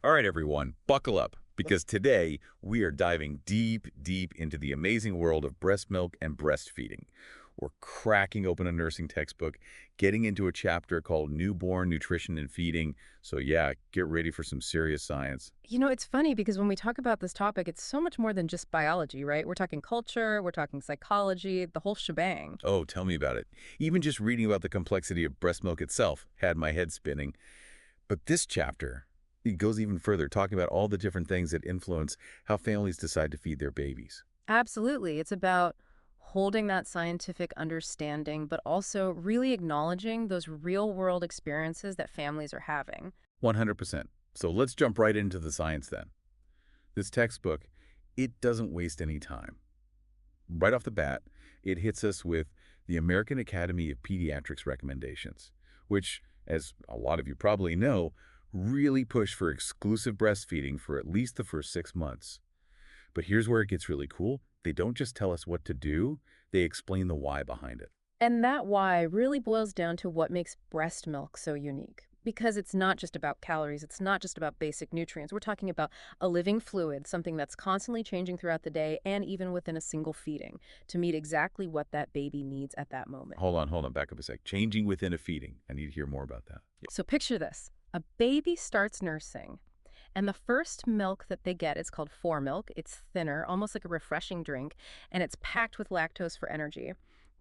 All right, everyone, buckle up, because today we are diving deep, deep into the amazing world of breast milk and breastfeeding. We're cracking open a nursing textbook, getting into a chapter called Newborn Nutrition and Feeding. So yeah, get ready for some serious science. It's funny because when we talk about this topic, it's so much more than just biology, right? We're talking culture, we're talking psychology, the whole shebang. Oh, tell me about it. Even just reading about the complexity of breast milk itself had my head spinning. But this chapter, it goes even further, talking about all the different things that influence how families decide to feed their babies. Absolutely. It's about holding that scientific understanding, but also really acknowledging those real world experiences that families are having. 100%. So let's jump right into the science then. This textbook, it doesn't waste any time. Right off the bat, it hits us with the American Academy of Pediatrics recommendations, which, as a lot of you probably know, really push for exclusive breastfeeding for at least the first 6 months. But here's where it gets really cool. They don't just tell us what to do, they explain the why behind it. And that why really boils down to what makes breast milk so unique. Because it's not just about calories, it's not just about basic nutrients. We're talking about a living fluid, something that's constantly changing throughout the day and even within a single feeding to meet exactly what that baby needs at that moment. Hold on, back up a sec. Changing within a feeding. I need to hear more about that. So picture this. A baby starts nursing, and the first milk that they get is called fore milk. It's thinner, almost like a refreshing drink, and it's packed with lactose for energy.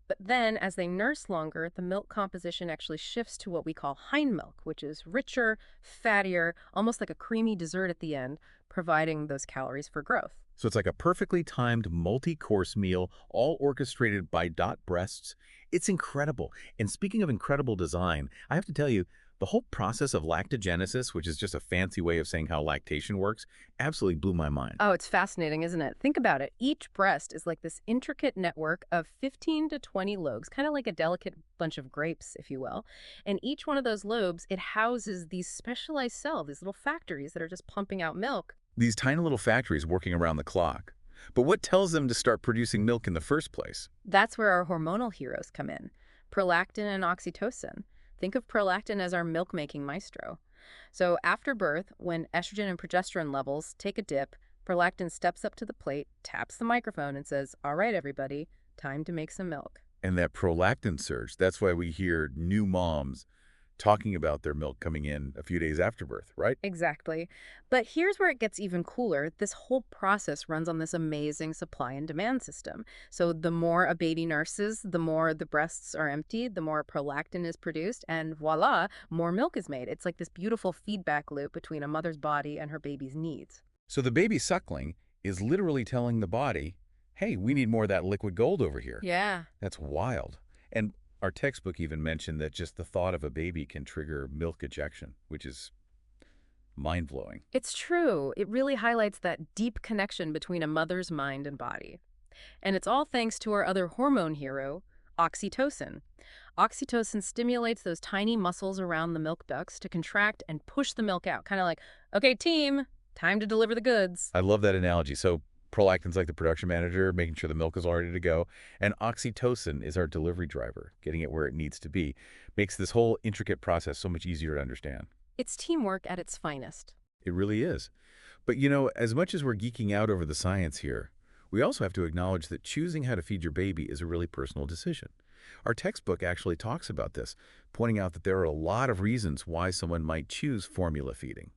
But then, as they nurse longer, the milk composition actually shifts to what we call hind milk, which is richer, fattier, almost like a creamy dessert at the end, providing those calories for growth. So it's like a perfectly timed multi-course meal, all orchestrated by Dot Breasts. It's incredible. And speaking of incredible design, I have to tell you, the whole process of lactogenesis, which is just a fancy way of saying how lactation works, absolutely blew my mind. Oh, it's fascinating, isn't it? Think about it. Each breast is like this intricate network of 15 to 20 lobes, kind of like a delicate bunch of grapes, if you will. And each one of those lobes, it houses these specialized cells, these little factories that are just pumping out milk. These tiny little factories working around the clock. But what tells them to start producing milk in the first place? That's where our hormonal heroes come in, prolactin and oxytocin. Think of prolactin as our milk-making maestro. So after birth, when estrogen and progesterone levels take a dip, prolactin steps up to the plate, taps the microphone, and says, "All right, everybody, time to make some milk." And that prolactin surge, that's why we hear new moms talking about their milk coming in a few days after birth, right? Exactly. But here's where it gets even cooler. This whole process runs on this amazing supply and demand system. So the more a baby nurses, the more the breasts are emptied, the more prolactin is produced, and voila, more milk is made. It's like this beautiful feedback loop between a mother's body and her baby's needs. So the baby suckling is literally telling the body, hey, we need more of that liquid gold over here. Yeah. That's wild. And our textbook even mentioned that just the thought of a baby can trigger milk ejection, which is mind-blowing. It's true. It really highlights that deep connection between a mother's mind and body. And it's all thanks to our other hormone hero, oxytocin. Oxytocin stimulates those tiny muscles around the milk ducts to contract and push the milk out. Kind of like, okay, team, time to deliver the goods. I love that analogy. So prolactin's like the production manager, making sure the milk is all ready to go. And oxytocin is our delivery driver, getting it where it needs to be. Makes this whole intricate process so much easier to understand. It's teamwork at its finest. It really is. But you know, as much as we're geeking out over the science here, we also have to acknowledge that choosing how to feed your baby is a really personal decision. Our textbook actually talks about this, pointing out that there are a lot of reasons why someone might choose formula feeding.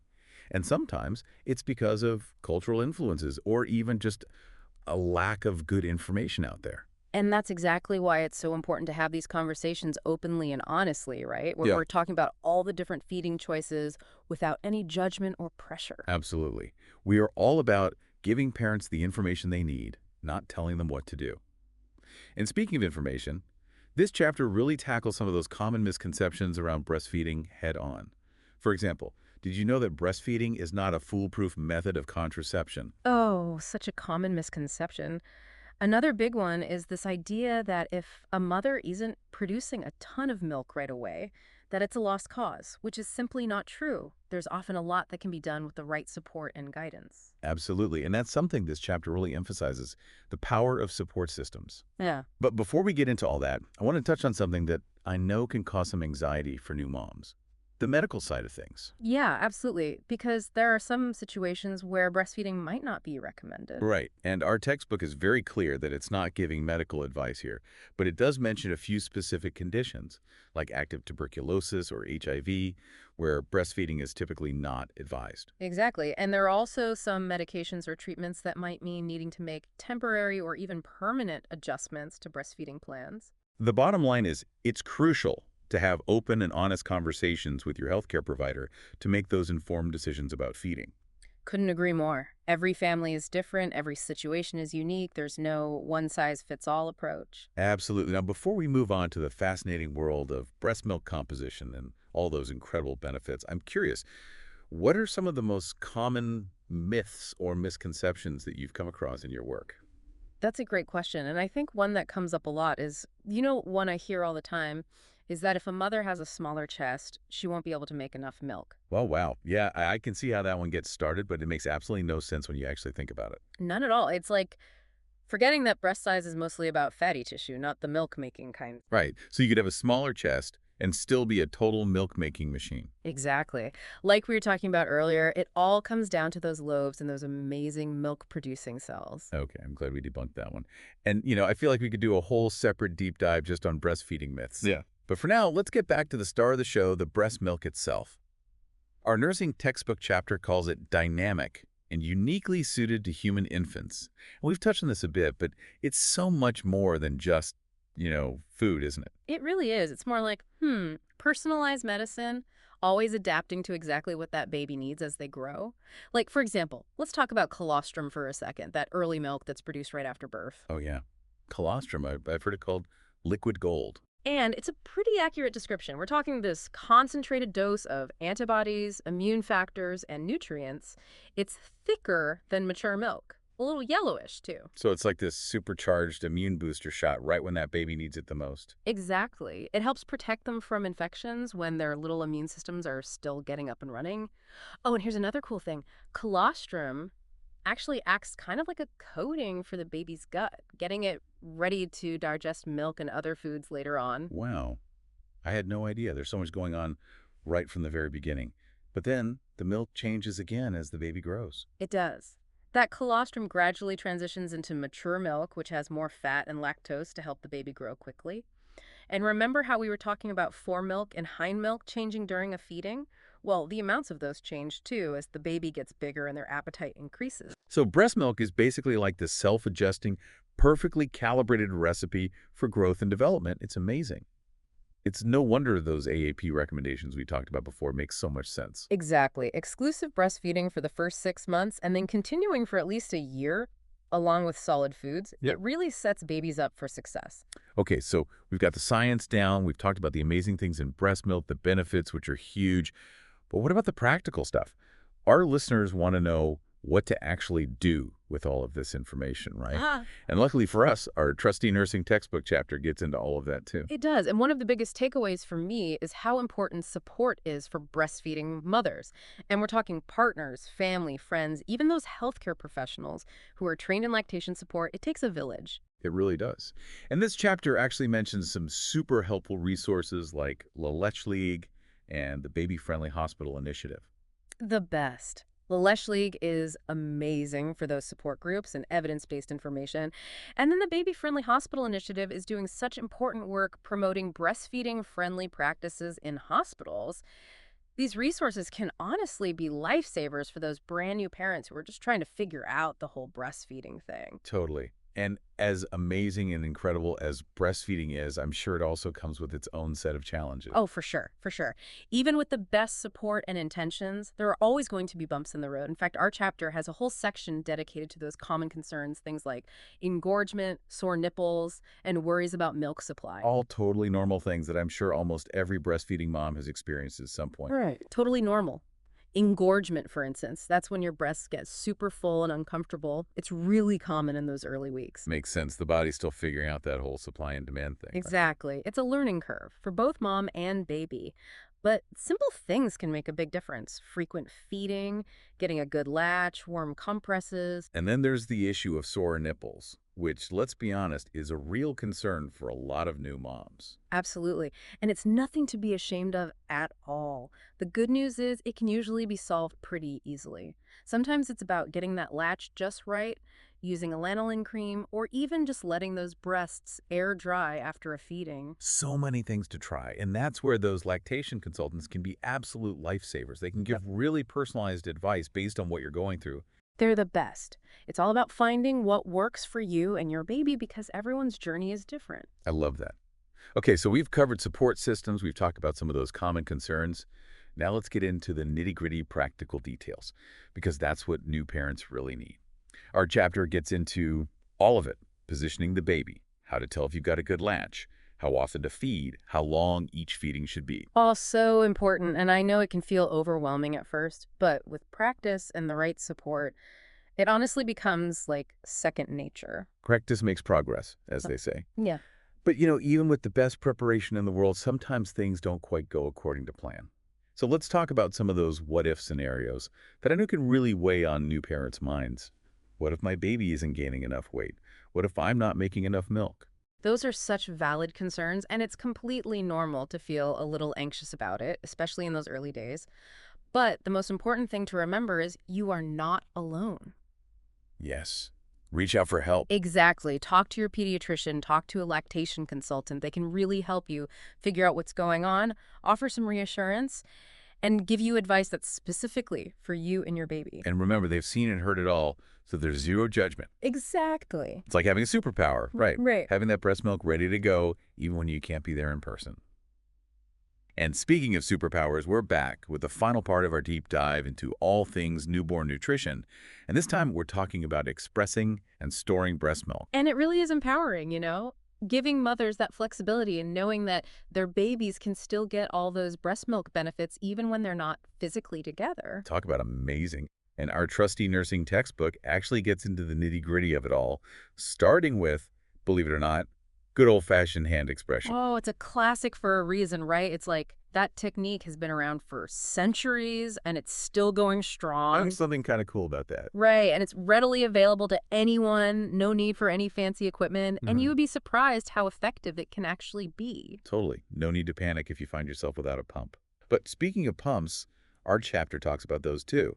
And sometimes it's because of cultural influences or even just a lack of good information out there. And that's exactly why it's so important to have these conversations openly and honestly, right? Where Yeah, we're talking about all the different feeding choices without any judgment or pressure. absolutely. We are all about giving parents the information they need, not telling them what to do. And speaking of information, this chapter really tackles some of those common misconceptions around breastfeeding head on. For example, did you know that breastfeeding is not a foolproof method of contraception? Oh, such a common misconception. Another big one is this idea that if a mother isn't producing a ton of milk right away, that it's a lost cause, which is simply not true. There's often a lot that can be done with the right support and guidance. Absolutely, and that's something this chapter really emphasizes, the power of support systems. Yeah. But before we get into all that, I want to touch on something that I know can cause some anxiety for new moms. the medical side of things. Yeah, absolutely. Because there are some situations where breastfeeding might not be recommended. Right. And our textbook is very clear that it's not giving medical advice here, but it does mention a few specific conditions, like active tuberculosis or HIV, where breastfeeding is typically not advised. Exactly. And there are also some medications or treatments that might mean needing to make temporary or even permanent adjustments to breastfeeding plans. The bottom line is it's crucial to have open and honest conversations with your healthcare provider to make those informed decisions about feeding. Couldn't agree more. Every family is different, every situation is unique, there's no one-size-fits-all approach. Absolutely. Now, before we move on to the fascinating world of breast milk composition and all those incredible benefits, I'm curious, what are some of the most common myths or misconceptions that you've come across in your work? That's a great question. And I think one that comes up a lot is, one I hear all the time is that if a mother has a smaller chest, she won't be able to make enough milk. Well, wow. Yeah, I can see how that one gets started, but it makes absolutely no sense when you actually think about it. None at all. It's like forgetting that breast size is mostly about fatty tissue, not the milk making kind. Right. So you could have a smaller chest and still be a total milk-making machine. Exactly. Like we were talking about earlier, it all comes down to those lobes and those amazing milk producing cells. Okay, I'm glad we debunked that one. And, I feel like we could do a whole separate deep dive just on breastfeeding myths. Yeah. But for now, let's get back to the star of the show, the breast milk itself. Our nursing textbook chapter calls it dynamic and uniquely suited to human infants. And we've touched on this a bit, but it's so much more than just, food, isn't it? It really is. It's more like, personalized medicine, always adapting to exactly what that baby needs as they grow. Like, for example, let's talk about colostrum for a second, that early milk that's produced right after birth. Oh, yeah. Colostrum, I've heard it called liquid gold. And it's a pretty accurate description. We're talking this concentrated dose of antibodies, immune factors, and nutrients. It's thicker than mature milk, a little yellowish, too. So it's like this supercharged immune booster shot right when that baby needs it the most. Exactly. It helps protect them from infections when their little immune systems are still getting up and running. Oh, and here's another cool thing. Colostrum actually acts kind of like a coating for the baby's gut, getting it ready to digest milk and other foods later on. Wow. I had no idea. There's so much going on right from the very beginning. But then the milk changes again as the baby grows. It does. That colostrum gradually transitions into mature milk, which has more fat and lactose to help the baby grow quickly. And remember how we were talking about foremilk and hindmilk changing during a feeding? Well, the amounts of those change too as the baby gets bigger and their appetite increases. So breast milk is basically like the self-adjusting, perfectly calibrated recipe for growth and development. It's amazing. It's no wonder those AAP recommendations we talked about before make so much sense. Exactly. Exclusive breastfeeding for the first 6 months and then continuing for at least a year, along with solid foods, Yep. it really sets babies up for success. Okay, so we've got the science down. We've talked about the amazing things in breast milk, the benefits, which are huge. But what about the practical stuff? Our listeners want to know what to actually do with all of this information, right? Ah, And luckily for us, our trusty nursing textbook chapter gets into all of that too. it does. And one of the biggest takeaways for me is how important support is for breastfeeding mothers. And we're talking partners, family, friends, even those healthcare professionals who are trained in lactation support. It takes a village. It really does. And this chapter actually mentions some super helpful resources like La Leche League and the Baby Friendly Hospital Initiative. The best. The Lesh League is amazing for those support groups and evidence-based information. And then the Baby Friendly Hospital Initiative is doing such important work promoting breastfeeding-friendly practices in hospitals. These resources can honestly be lifesavers for those brand new parents who are just trying to figure out the whole breastfeeding thing. Totally. And as amazing and incredible as breastfeeding is, I'm sure it also comes with its own set of challenges. Oh, for sure, for sure. Even with the best support and intentions, there are always going to be bumps in the road. In fact, our chapter has a whole section dedicated to those common concerns, things like engorgement, sore nipples, and worries about milk supply. All totally normal things that I'm sure almost every breastfeeding mom has experienced at some point. Right. Totally normal. Engorgement, for instance, that's when your breasts get super full and uncomfortable. It's really common in those early weeks. Makes sense. The body's still figuring out that whole supply and demand thing. Right? Exactly. It's a learning curve for both mom and baby. But simple things can make a big difference. Frequent feeding, getting a good latch, warm compresses. And then there's the issue of sore nipples, which, let's be honest, is a real concern for a lot of new moms. Absolutely. And it's nothing to be ashamed of at all. The good news is it can usually be solved pretty easily. Sometimes it's about getting that latch just right, using a lanolin cream, or even just letting those breasts air dry after a feeding. So many things to try, and that's where those lactation consultants can be absolute lifesavers. They can give really personalized advice based on what you're going through. They're the best. It's all about finding what works for you and your baby because everyone's journey is different. I love that. Okay, so we've covered support systems. We've talked about some of those common concerns. Now let's get into the nitty-gritty practical details, because that's what new parents really need. Our chapter gets into all of it: positioning the baby, how to tell if you've got a good latch, how often to feed, how long each feeding should be. All so important, and I know it can feel overwhelming at first, but with practice and the right support, it honestly becomes like second nature. Practice makes progress, as they say. Yeah. But, even with the best preparation in the world, sometimes things don't quite go according to plan. So let's talk about some of those what-if scenarios that I know can really weigh on new parents' minds. What if my baby isn't gaining enough weight? What if I'm not making enough milk? Those are such valid concerns, and it's completely normal to feel a little anxious about it, especially in those early days. But the most important thing to remember is you are not alone. Yes. Reach out for help. Exactly. Talk to your pediatrician, talk to a lactation consultant. They can really help you figure out what's going on, offer some reassurance, and give you advice that's specifically for you and your baby. And remember, they've seen and heard it all, so there's zero judgment. Exactly. It's like having a superpower, right? Right. Having that breast milk ready to go, even when you can't be there in person. And speaking of superpowers, we're back with the final part of our deep dive into all things newborn nutrition. And this time we're talking about expressing and storing breast milk. And it really is empowering, giving mothers that flexibility and knowing that their babies can still get all those breast milk benefits even when they're not physically together. Talk about amazing. And our trusty nursing textbook actually gets into the nitty-gritty of it all, starting with, believe it or not, good old-fashioned hand expression. Oh, it's a classic for a reason, right? It's like that technique has been around for centuries and it's still going strong. There's something kind of cool about that. Right, and it's readily available to anyone, no need for any fancy equipment, and you would be surprised how effective it can actually be. Totally. No need to panic if you find yourself without a pump. But speaking of pumps, our chapter talks about those too.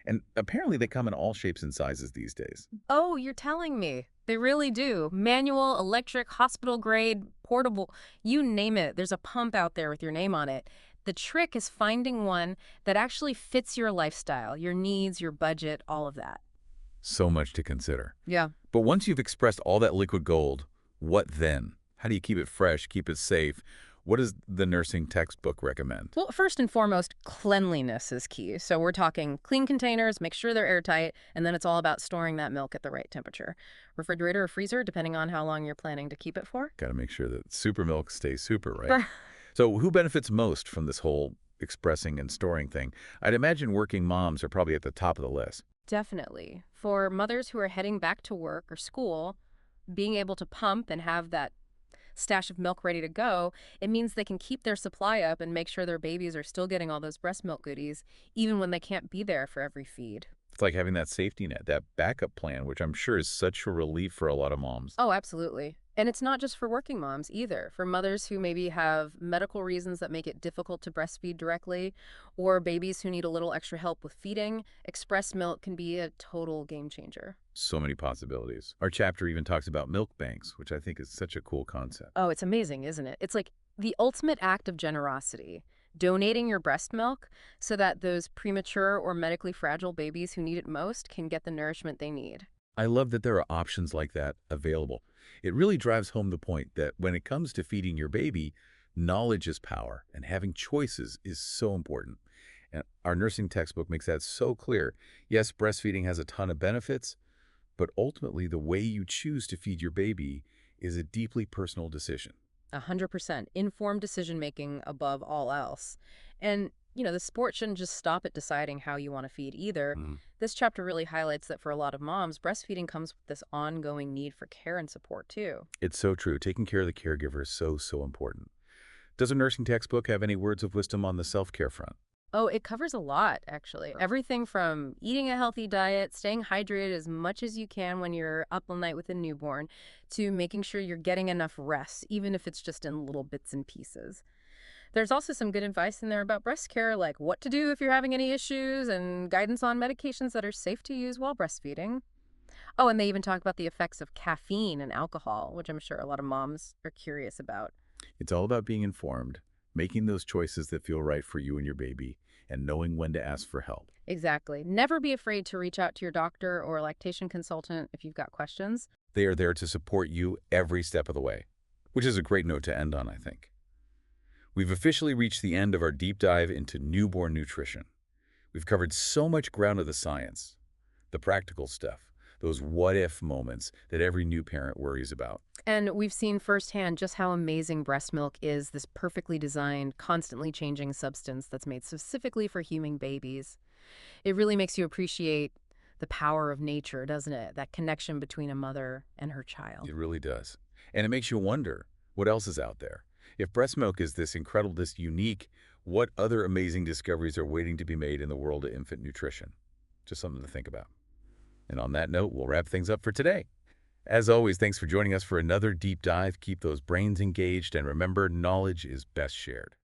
And apparently they come in all shapes and sizes these days. Oh, you're telling me. They really do. Manual, electric, hospital grade, portable, you name it. There's a pump out there with your name on it. The trick is finding one that actually fits your lifestyle, your needs, your budget, all of that. So much to consider. Yeah. But once you've expressed all that liquid gold, what then? How do you keep it fresh, keep it safe? What does the nursing textbook recommend? Well, first and foremost, cleanliness is key. So we're talking clean containers, make sure they're airtight, and then it's all about storing that milk at the right temperature. Refrigerator or freezer, depending on how long you're planning to keep it for. Got to make sure that super milk stays super, right? So who benefits most from this whole expressing and storing thing? I'd imagine working moms are probably at the top of the list. Definitely. For mothers who are heading back to work or school, being able to pump and have that stash of milk ready to go, it means they can keep their supply up and make sure their babies are still getting all those breast milk goodies, even when they can't be there for every feed. It's like having that safety net, that backup plan, which I'm sure is such a relief for a lot of moms. Oh, absolutely. And it's not just for working moms either. For mothers who maybe have medical reasons that make it difficult to breastfeed directly, or babies who need a little extra help with feeding, express milk can be a total game changer. So many possibilities. Our chapter even talks about milk banks, which I think is such a cool concept. Oh, it's amazing, isn't it? It's like the ultimate act of generosity. Donating your breast milk so that those premature or medically fragile babies who need it most can get the nourishment they need. I love that there are options like that available. It really drives home the point that when it comes to feeding your baby, knowledge is power, and having choices is so important. And our nursing textbook makes that so clear. Yes, breastfeeding has a ton of benefits, but ultimately the way you choose to feed your baby is a deeply personal decision. 100%. Informed decision-making above all else. And, the sport shouldn't just stop at deciding how you want to feed either. This chapter really highlights that for a lot of moms, breastfeeding comes with this ongoing need for care and support too. It's so true. Taking care of the caregiver is so, so important. Does a nursing textbook have any words of wisdom on the self-care front? Oh, it covers a lot, actually. Everything from eating a healthy diet, staying hydrated as much as you can when you're up all night with a newborn, to making sure you're getting enough rest, even if it's just in little bits and pieces. There's also some good advice in there about breast care, like what to do if you're having any issues and guidance on medications that are safe to use while breastfeeding. Oh, and they even talk about the effects of caffeine and alcohol, which I'm sure a lot of moms are curious about. It's all about being informed, making those choices that feel right for you and your baby, and knowing when to ask for help. Exactly. Never be afraid to reach out to your doctor or lactation consultant if you've got questions. They are there to support you every step of the way, which is a great note to end on, I think. We've officially reached the end of our deep dive into newborn nutrition. We've covered so much ground of the science, the practical stuff, those what-if moments that every new parent worries about. And we've seen firsthand just how amazing breast milk is, this perfectly designed, constantly changing substance that's made specifically for human babies. It really makes you appreciate the power of nature, doesn't it? That connection between a mother and her child. It really does. And it makes you wonder, what else is out there? If breast milk is this incredible, this unique, what other amazing discoveries are waiting to be made in the world of infant nutrition? Just something to think about. And on that note, we'll wrap things up for today. As always, thanks for joining us for another deep dive. Keep those brains engaged, and remember, knowledge is best shared.